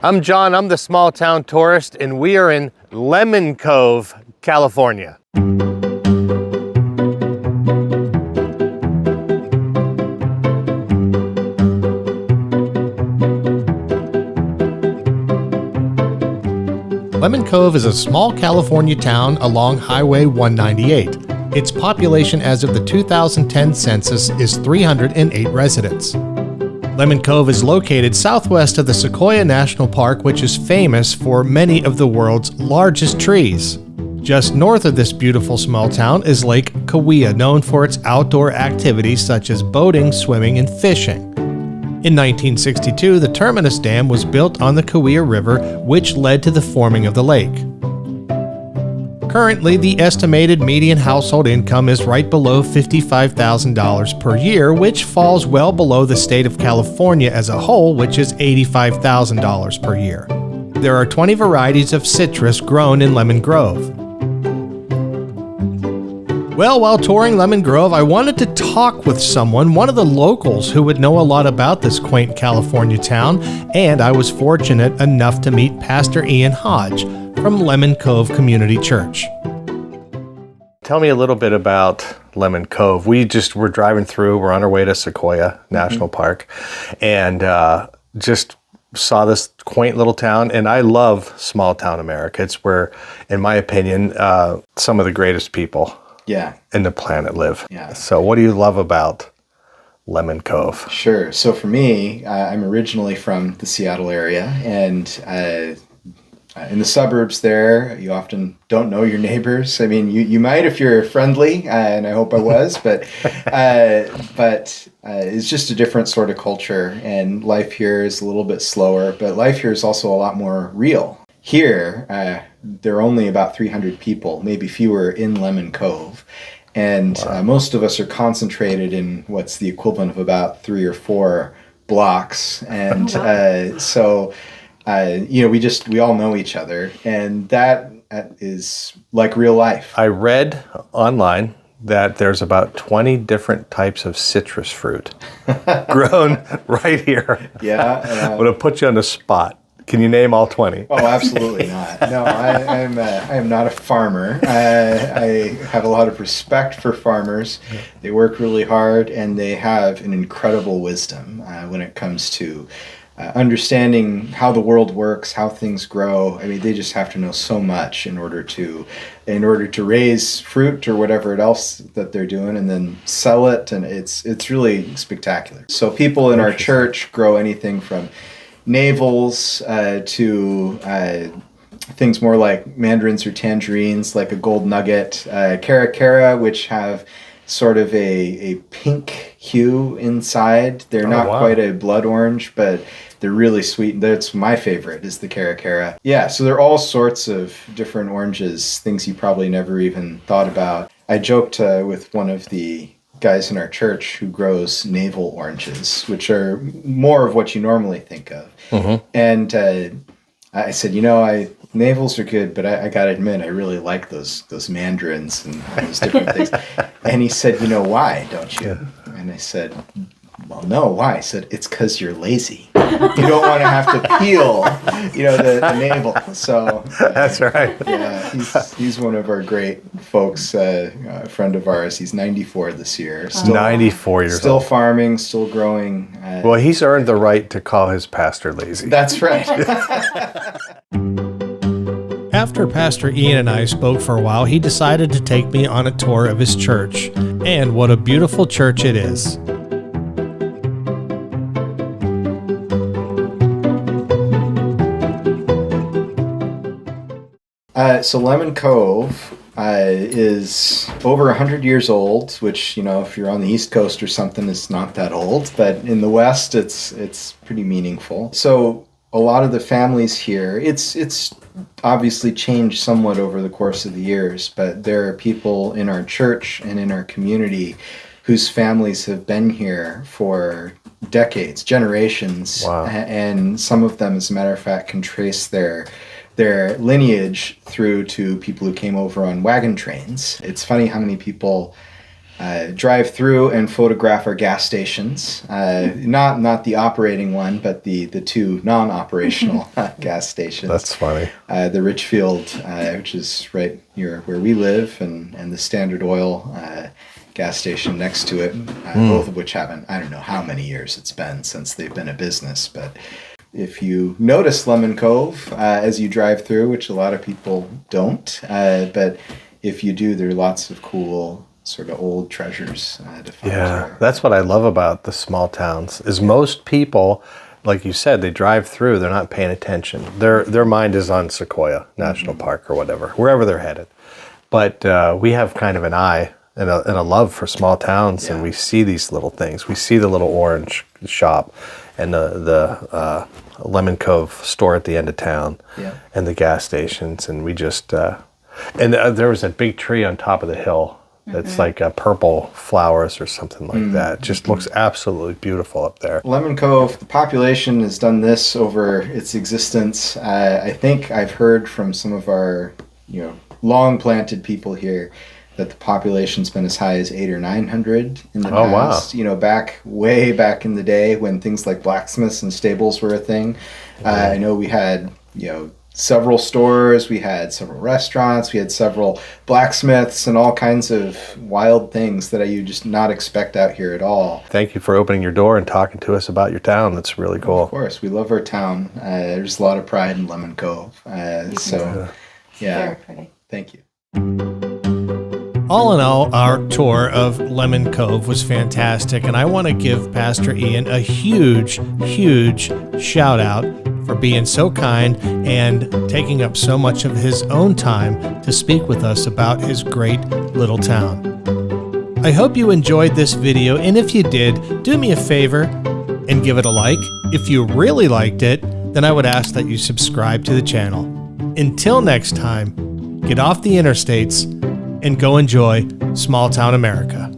I'm John, I'm the small town tourist, and we are in Lemon Cove, California. Lemon Cove is a small California town along Highway 198. Its population as of the 2010 census is 308 residents. Lemon Cove is located southwest of the Sequoia National Park, which is famous for many of the world's largest trees. Just north of this beautiful small town is Lake Kaweah, known for its outdoor activities such as boating, swimming, and fishing. In 1962, the Terminus Dam was built on the Kaweah River, which led to the forming of the lake. Currently, the estimated median household income is right below $55,000 per year, which falls well below the state of California as a whole, which is $85,000 per year. There are 20 varieties of citrus grown in Lemon Grove. Well, while touring Lemon Grove, I wanted to talk with one of the locals who would know a lot about this quaint California town, and I was fortunate enough to meet Pastor Ian Hodge from Lemon Cove Community Church. Tell me a little bit about Lemon Cove. We're driving through, we're on our way to Sequoia National Park, and just saw this quaint little town, and I love small town America. It's where, in my opinion, some of the greatest people in the planet live. Yeah. So what do you love about Lemon Cove? Sure. So for me, I'm originally from the Seattle area, and in the suburbs there, you often don't know your neighbors. I mean, you might if you're friendly, and I hope I was, but it's just a different sort of culture, and life here is a little bit slower, but life here is also a lot more real. Here, there are only about 300 people, maybe fewer, in Lemon Cove, and most of us are concentrated in what's the equivalent of about 3 or 4 blocks, and we all know each other, and that is like real life. I read online that there's about 20 different types of citrus fruit grown right here. Yeah. I'm going to put you on the spot. Can you name all 20? Oh, absolutely not. No, I am not a farmer. I have a lot of respect for farmers. They work really hard, and they have an incredible wisdom when it comes to understanding how the world works, how things grow. I mean, they just have to know so much in order to raise fruit or whatever else that they're doing, and then sell it. And it's really spectacular. So people in our church grow anything from navels to things more like mandarins or tangerines, like a gold nugget, Kaweah, which have sort of a pink hue inside. They're not quite a blood orange, but they're really sweet. That's my favorite, is the Kaweah. Yeah, so there are all sorts of different oranges, things you probably never even thought about. I joked with one of the guys in our church who grows navel oranges, which are more of what you normally think of. Mm-hmm. And I said, navels are good, but I got to admit, I really like those mandarins and those different things. And he said, why don't you? Yeah. And I said, well, no, why? I said, it's because you're lazy. You don't want to have to peel, the navel. So that's right. Yeah, he's one of our great folks, a friend of ours. He's 94 this year. Still 94 years old. Still farming, still growing. Well, he's earned the right to call his pastor lazy. That's right. After Pastor Ian and I spoke for a while, he decided to take me on a tour of his church. And what a beautiful church it is. So Lemon Cove is over 100 years old, which, if you're on the East Coast or something, is not that old. But in the West, it's pretty meaningful. So a lot of the families here, it's obviously changed somewhat over the course of the years, but there are people in our church and in our community whose families have been here for decades, generations. Wow. And some of them, as a matter of fact, can trace their lineage through to people who came over on wagon trains. It's funny how many people drive through and photograph our gas stations. Not the operating one, but the two non-operational gas stations. That's funny. The Richfield, which is right near where we live, and the Standard Oil gas station next to it, both of which haven't, I don't know how many years it's been since they've been a business, but if you notice Lemon Cove as you drive through, which a lot of people don't, but if you do, there are lots of cool sort of old treasures to find. Yeah, that's what I love about the small towns, is most people, like you said, they drive through, they're not paying attention. Their mind is on Sequoia National Park or whatever, wherever they're headed. But we have kind of an eye and a love for small towns, and we see these little things. We see the little orange shop and the Lemon Cove store at the end of town, and the gas stations, and we just and there was a big tree on top of the hill that's like purple flowers or something like that. It just looks absolutely beautiful up there. Lemon Cove, the population has done this over its existence. I think I've heard from some of our long planted people here that the population's been as high as 800 or 900 in the past. Wow. Way back in the day when things like blacksmiths and stables were a thing. I know we had, several stores, we had several restaurants, we had several blacksmiths and all kinds of wild things that you just not expect out here at all. Thank you for opening your door and talking to us about your town. That's really cool. Of course, we love our town. There's a lot of pride in Lemon Cove. Very pretty. Thank you. All in all, our tour of Lemon Cove was fantastic, and I want to give Pastor Ian a huge, huge shout out for being so kind and taking up so much of his own time to speak with us about his great little town. I hope you enjoyed this video, and if you did, do me a favor and give it a like. If you really liked it, then I would ask that you subscribe to the channel. Until next time, get off the interstates and go enjoy small town America.